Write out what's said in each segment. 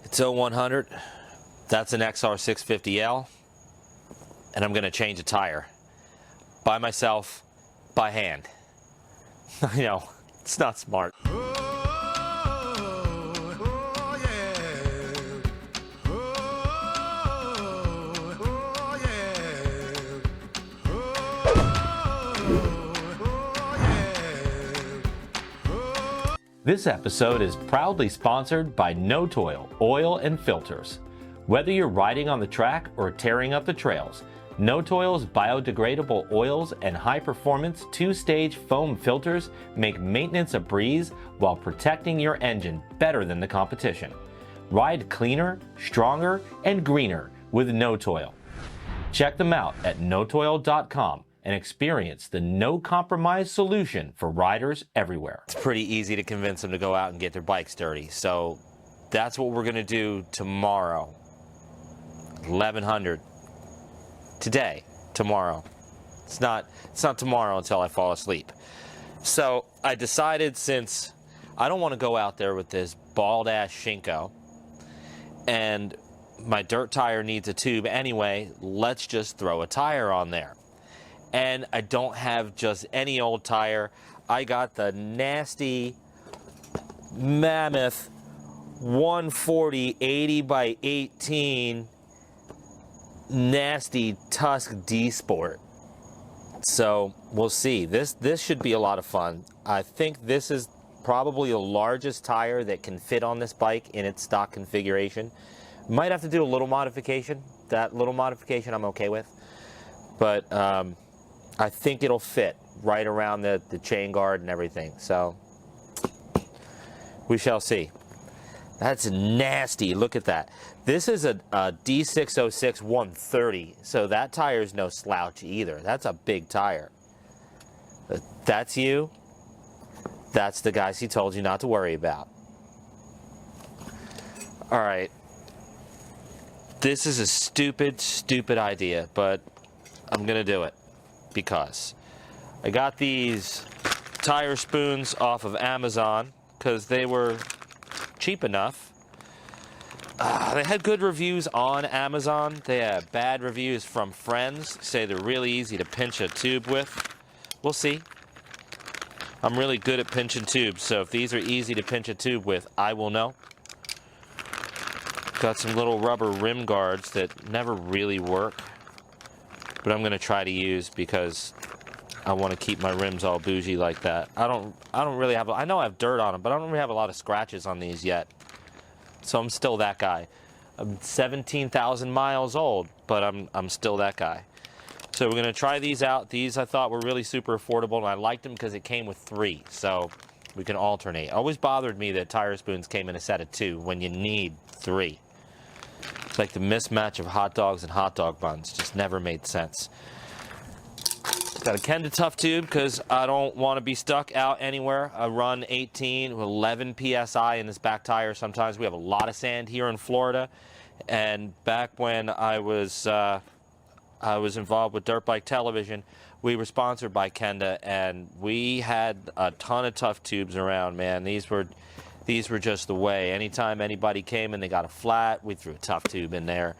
It's 0100. That's an XR650L. And I'm going to change a tire. By myself, by hand. I know, it's not smart. This episode is proudly sponsored by No Toil Oil and Filters. Whether you're riding on the track or tearing up the trails, No Toil's biodegradable oils and high-performance two-stage foam filters make maintenance a breeze while protecting your engine better than the competition. Ride cleaner, stronger, and greener with No Toil. Check them out at notoil.com and experience the no-compromise solution for riders everywhere. It's pretty easy to convince them to go out and get their bikes dirty, so that's what we're going to do tomorrow. 1100. Today, tomorrow. It's not tomorrow until I fall asleep. So I decided, since I don't want to go out there with this bald-ass Shinko, and my dirt tire needs a tube anyway, let's just throw a tire on there. And I don't have just any old tire. I got the nasty mammoth 140 80 by 18 nasty Tusk D Sport. So we'll see. This should be a lot of fun. I think this is probably the largest tire that can fit on this bike in its stock configuration. Might have to do a little modification. That little modification I'm okay with. But I think it'll fit right around the chain guard and everything. So we shall see. That's nasty. Look at that. This is a D606 130, so that tire is no slouch either. That's a big tire. That's you. That's the guys he told you not to worry about. All right. This is a stupid, stupid idea, but I'm going to do it because I got these tire spoons off of Amazon because they were cheap enough. They had good reviews on Amazon. They had bad reviews from friends. Say they're really easy to pinch a tube with. We'll see. I'm really good at pinching tubes, so if these are easy to pinch a tube with, I will know. Got some little rubber rim guards that never really work, but I'm going to try to use because I want to keep my rims all bougie like that. I don't really have, I know I have dirt on them, but I don't really have a lot of scratches on these yet. So I'm still that guy. I'm 17,000 miles old, but I'm still that guy. So we're going to try these out. These I thought were really super affordable, and I liked them because it came with 3, so we can alternate. It always bothered me that tire spoons came in a set of 2 when you need 3. It's like the mismatch of hot dogs and hot dog buns. Just never made sense. Got a Kenda Tough tube because I don't want to be stuck out anywhere. I run 18 with 11 PSI in this back tire. Sometimes we have a lot of sand here in Florida. And back when I was involved with Dirt Bike Television, we were sponsored by Kenda, and we had a ton of tough tubes around, man. These were just the way. Anytime anybody came and they got a flat, we threw a tough tube in there.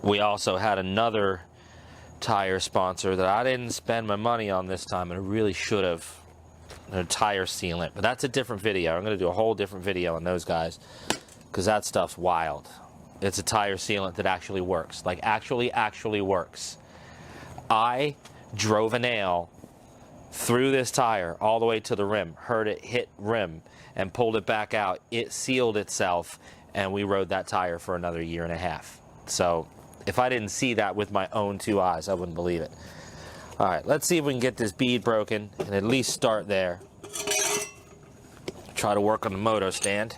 We also had another tire sponsor that I didn't spend my money on this time, and I really should have. A tire sealant, but that's a different video. I'm going to do a whole different video on those guys because that stuff's wild. It's a tire sealant that actually works, like actually works. I drove a nail through this tire all the way to the rim, heard it hit rim, and pulled it back out. It sealed itself, and we rode that tire for another 1.5 years. So if I didn't see that with my own 2 eyes, I wouldn't believe it. All right, let's see if we can get this bead broken and at least start there. Try to work on the moto stand.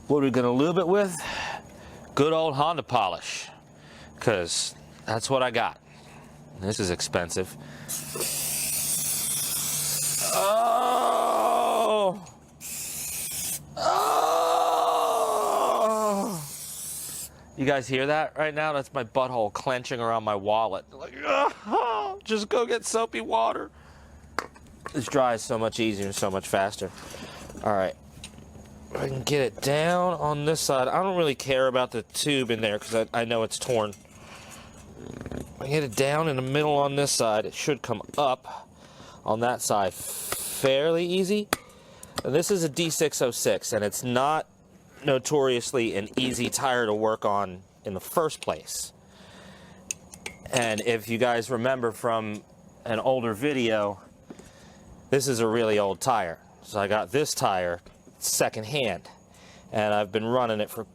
What are we going to lube it with? Good old Honda polish, because that's what I got. This is expensive. Oh! Oh! You guys hear that right now? That's my butthole clenching around my wallet. Like, oh, just go get soapy water. This dries so much easier and so much faster. All right, I can get it down on this side. I don't really care about the tube in there because I know it's torn. I get it down in the middle on this side. It should come up on that side fairly easy. And this is a D606, and it's not notoriously an easy tire to work on in the first place. And if you guys remember from an older video, this is a really old tire. So I got this tire secondhand, and I've been running it for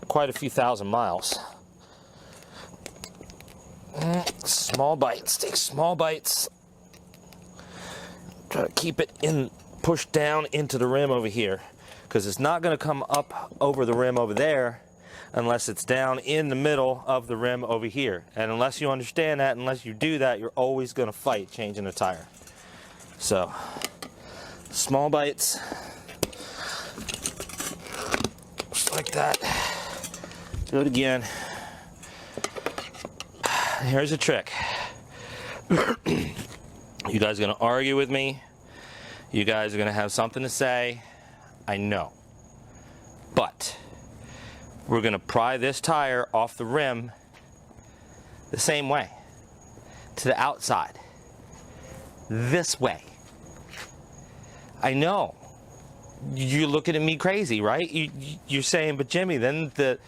quite a few thousand miles. Small bites, take small bites. Try to keep it in, pushed down into the rim over here, because it's not going to come up over the rim over there unless it's down in the middle of the rim over here. And unless you understand that, unless you do that, you're always going to fight changing a tire. So, small bites, just like that. Do it again. Here's a trick. You guys are going to argue with me. You guys are going to have something to say. I know. But we're going to pry this tire off the rim the same way, to the outside. This way. I know. You're looking at me crazy, right? You're saying, but Jimmy, then the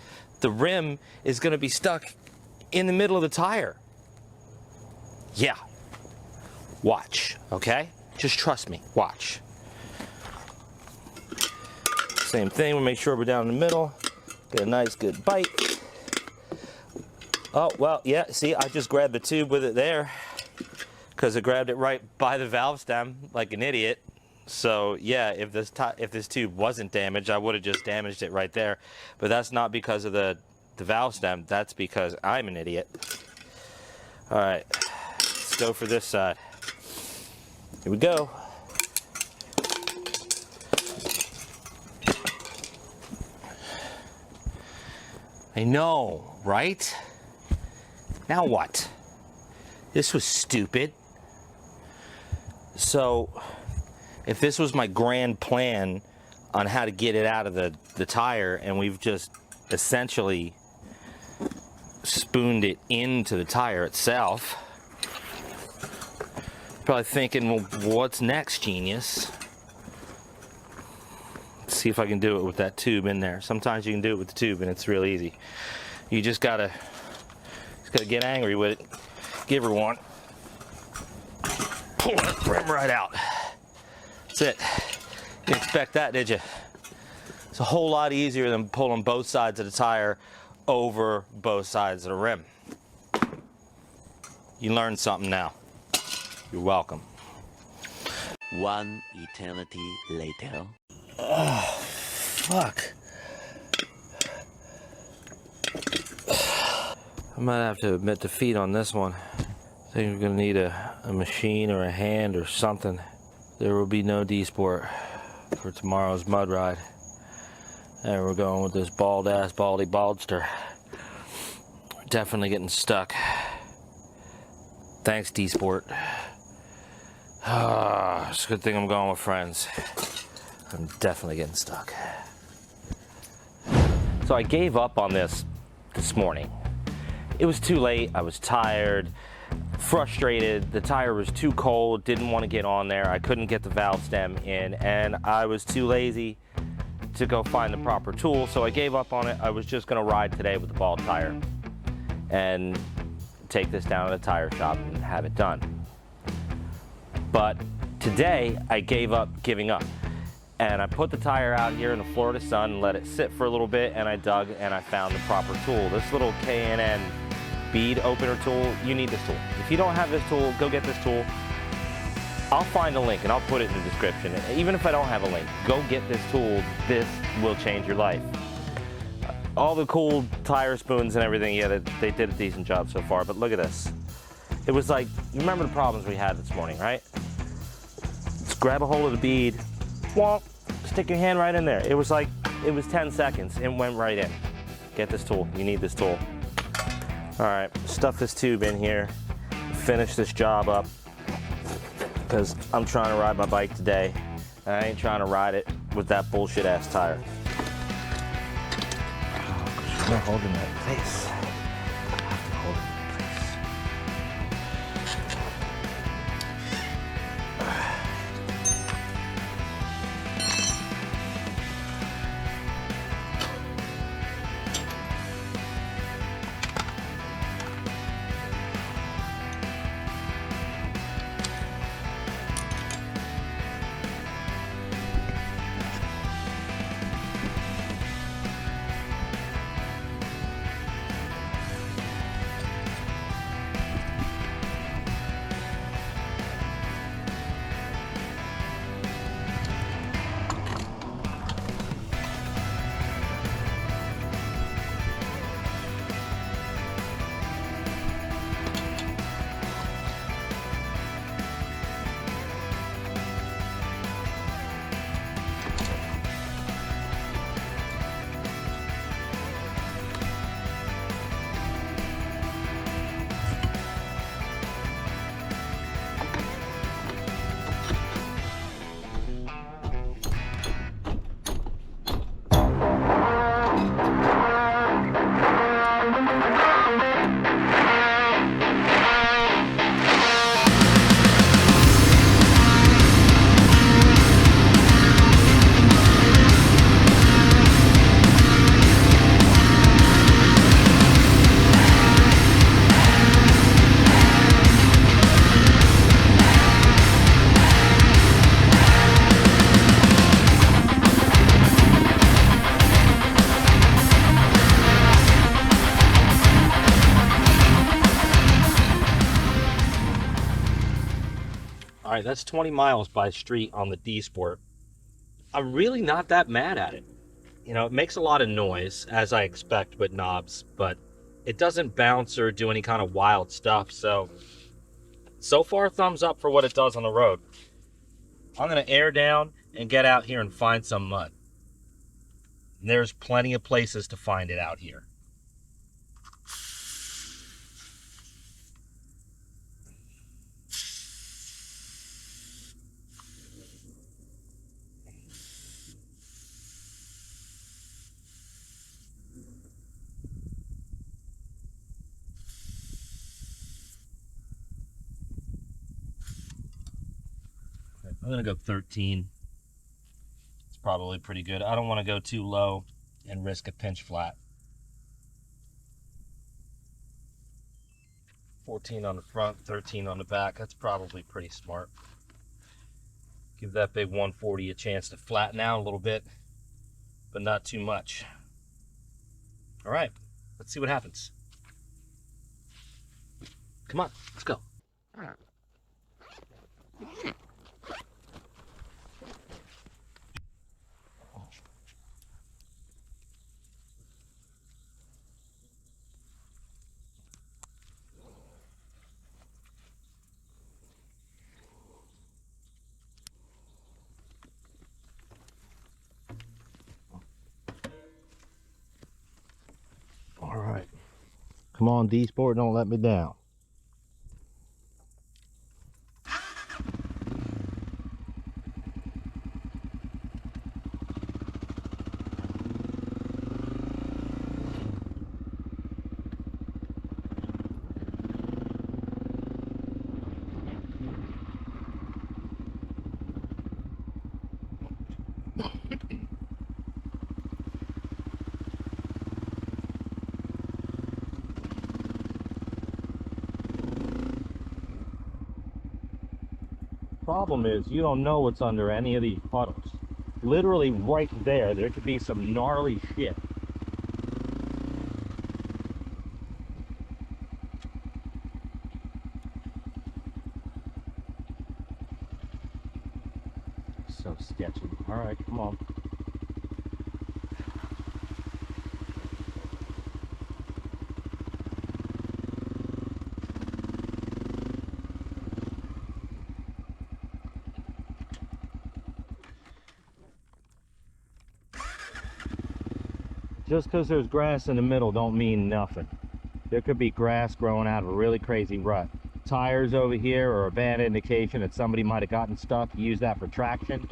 rim is going to be stuck in the middle of the tire. Yeah. Watch, okay? Just trust me. Watch. Same thing. We'll make sure we're down in the middle. Get a nice good bite. Oh, well, yeah, see, I just grabbed the tube with it there because I grabbed it right by the valve stem like an idiot. So, yeah, if this tube wasn't damaged, I would have just damaged it right there. But that's not because of the valve stem. That's because I'm an idiot. All right, let's go for this side. Here we go. I know, right? Now what? This was stupid. So, if this was my grand plan on how to get it out of the tire, and we've just essentially spooned it into the tire itself, probably thinking, well, what's next, genius? Let's see if I can do it with that tube in there. Sometimes you can do it with the tube and it's real easy. You just gotta get angry with it. Give her one. Pull that rim right out. That's it. You didn't expect that, did you? It's a whole lot easier than pulling both sides of the tire over both sides of the rim. You learned something now. You're welcome. One eternity later. Oh, fuck. I might have to admit defeat on this one. I think we're gonna need a machine or a hand or something. There will be no D Sport for tomorrow's mud ride. And we're going with this bald-ass baldy baldster. Definitely getting stuck. Thanks, D Sport. It's a good thing I'm going with friends. I'm definitely getting stuck. So I gave up on this morning. It was too late. I was tired, frustrated. The tire was too cold, didn't want to get on there. I couldn't get the valve stem in, and I was too lazy to go find the proper tool, so I gave up on it. I was just going to ride today with the bald tire and take this down to the tire shop and have it done. But today, I gave up giving up. And I put the tire out here in the Florida sun and let it sit for a little bit, and I dug and I found the proper tool. This little K&N bead opener tool, you need this tool. If you don't have this tool, go get this tool. I'll find a link and I'll put it in the description. Even if I don't have a link, go get this tool. This will change your life. All the cool tire spoons and everything, yeah, they did a decent job so far, but look at this. It was like, you remember the problems we had this morning, right? Just grab a hold of the bead, wonk, stick your hand right in there. It was 10 seconds, it went right in. Get this tool, you need this tool. All right, stuff this tube in here, finish this job up. because I'm trying to ride my bike today. And I ain't trying to ride it with that bullshit ass tire. Oh, I'm holding that face. Hold it in place. All right, that's 20 miles by street on the D Sport. I'm really not that mad at it. You know, it makes a lot of noise, as I expect with knobs, but it doesn't bounce or do any kind of wild stuff. So far, thumbs up for what it does on the road. I'm gonna air down and get out here and find some mud. There's plenty of places to find it out here. I'm gonna go 13. It's probably pretty good. I don't want to go too low and risk a pinch flat. 14 on the front, 13 on the back. That's probably pretty smart. Give that big 140 a chance to flatten out a little bit, but not too much. All right, let's see what happens. Come on, let's go. All right. Come on, D Sport, don't let me down. Problem is, you don't know what's under any of these puddles. Literally right there could be some gnarly shit. So sketchy. All right, come on. Just because there's grass in the middle don't mean nothing. There could be grass growing out of a really crazy rut. tires over here are a bad indication that somebody might have gotten stuck. Use that for traction.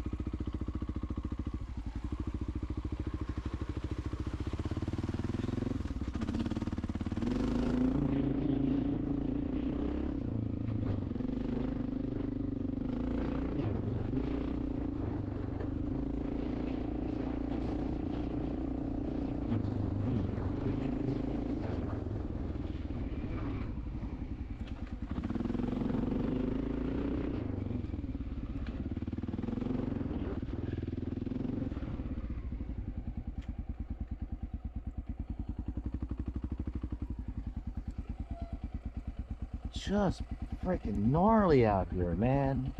Just freaking gnarly out here, man.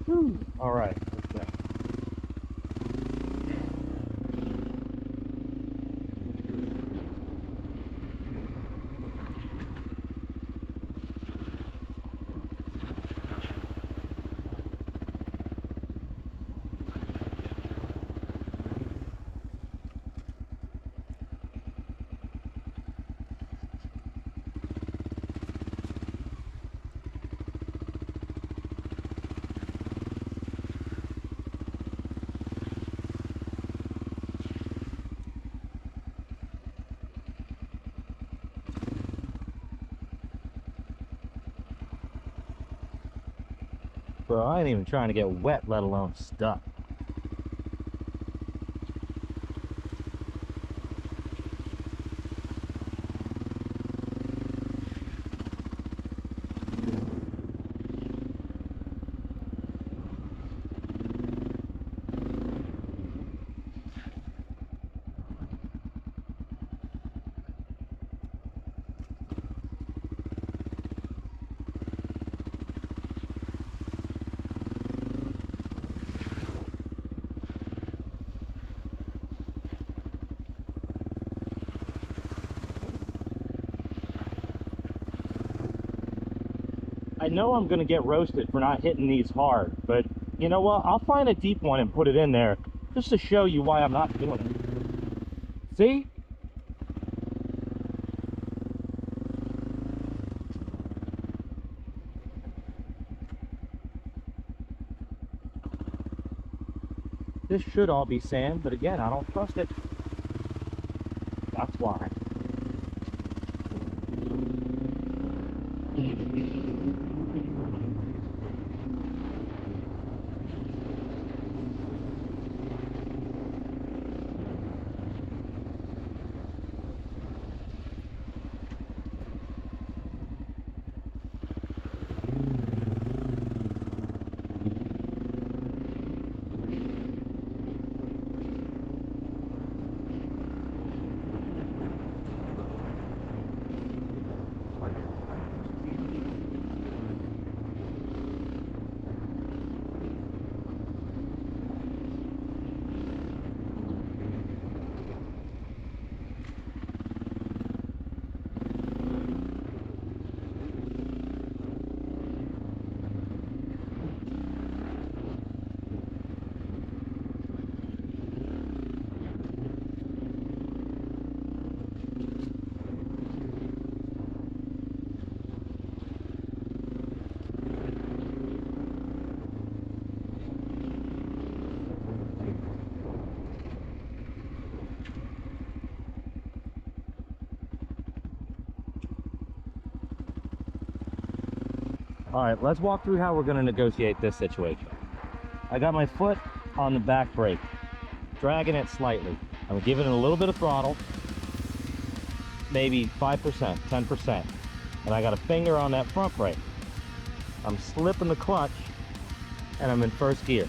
Whew. All right, let's go. Bro, I ain't even trying to get wet, let alone stuck. I know I'm gonna get roasted for not hitting these hard, but you know what? I'll find a deep one and put it in there just to show you why I'm not doing it. See? This should all be sand, but again, I don't trust it. That's why. All right, let's walk through how we're going to negotiate this situation. I got my foot on the back brake, dragging it slightly. I'm giving it a little bit of throttle, maybe 5%, 10%. And I got a finger on that front brake. I'm slipping the clutch and I'm in first gear.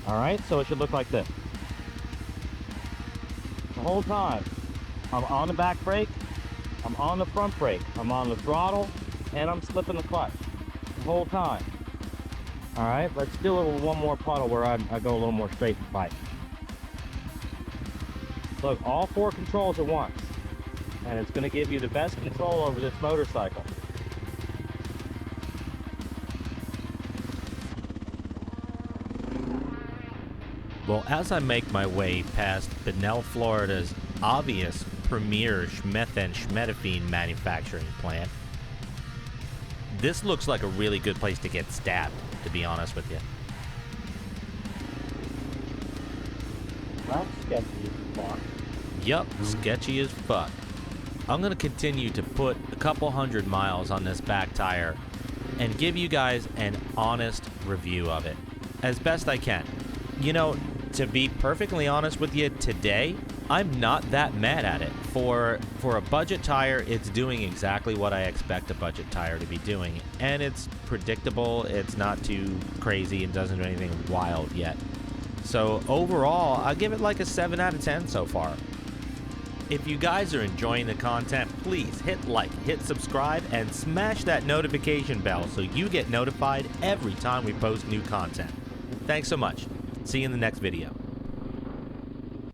All right, so it should look like this. The whole time, I'm on the back brake, I'm on the front brake, I'm on the throttle, and I'm slipping the clutch. Whole time. All right, let's do it with one more puddle where I go a little more straight and fight. Look, all 4 controls at once, and it's going to give you the best control over this motorcycle. Well, as I make my way past Benel, Florida's obvious premier methamphetamine manufacturing plant, this looks like a really good place to get stabbed, to be honest with you. That's sketchy as fuck. Yup, sketchy as fuck. I'm going to continue to put a couple 100 miles on this back tire and give you guys an honest review of it as best I can. You know, to be perfectly honest with you, today, I'm not that mad at it. For a budget tire, it's doing exactly what I expect a budget tire to be doing. And it's predictable, it's not too crazy, and doesn't do anything wild yet. So overall, I'll give it like a 7 out of 10 so far. If you guys are enjoying the content, please hit like, hit subscribe, and smash that notification bell so you get notified every time we post new content. Thanks so much. See you in the next video.